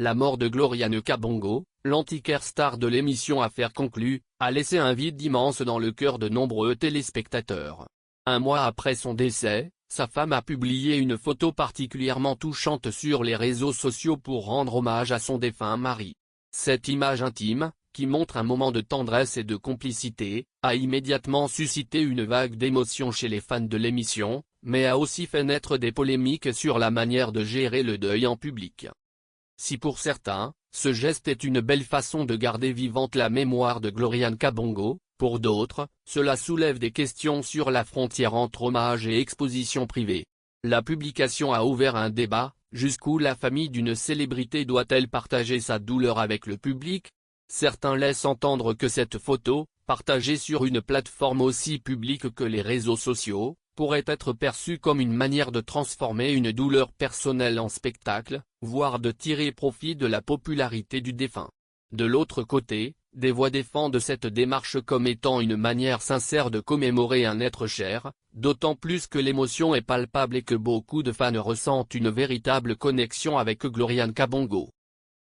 La mort de Gloriane Kabongo, l'antiquaire star de l'émission Affaires conclues, a laissé un vide immense dans le cœur de nombreux téléspectateurs. Un mois après son décès, sa femme a publié une photo particulièrement touchante sur les réseaux sociaux pour rendre hommage à son défunt mari. Cette image intime, qui montre un moment de tendresse et de complicité, a immédiatement suscité une vague d'émotion chez les fans de l'émission, mais a aussi fait naître des polémiques sur la manière de gérer le deuil en public. Si pour certains, ce geste est une belle façon de garder vivante la mémoire de Gloriane Kabongo, pour d'autres, cela soulève des questions sur la frontière entre hommage et exposition privée. La publication a ouvert un débat: jusqu'où la famille d'une célébrité doit-elle partager sa douleur avec le public? Certains laissent entendre que cette photo, partagée sur une plateforme aussi publique que les réseaux sociaux, pourrait être perçue comme une manière de transformer une douleur personnelle en spectacle, voire de tirer profit de la popularité du défunt. De l'autre côté, des voix défendent cette démarche comme étant une manière sincère de commémorer un être cher, d'autant plus que l'émotion est palpable et que beaucoup de fans ressentent une véritable connexion avec Gloriane Kabongo.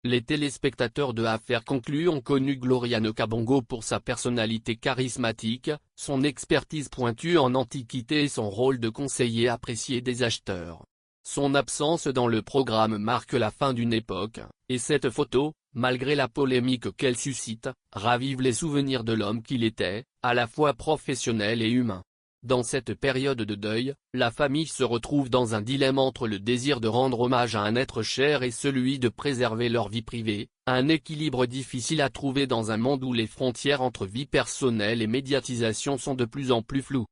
Les téléspectateurs de Affaires conclues ont connu Gloriane Kabongo pour sa personnalité charismatique, son expertise pointue en antiquité et son rôle de conseiller apprécié des acheteurs. Son absence dans le programme marque la fin d'une époque, et cette photo, malgré la polémique qu'elle suscite, ravive les souvenirs de l'homme qu'il était, à la fois professionnel et humain. Dans cette période de deuil, la famille se retrouve dans un dilemme entre le désir de rendre hommage à un être cher et celui de préserver leur vie privée, un équilibre difficile à trouver dans un monde où les frontières entre vie personnelle et médiatisation sont de plus en plus floues.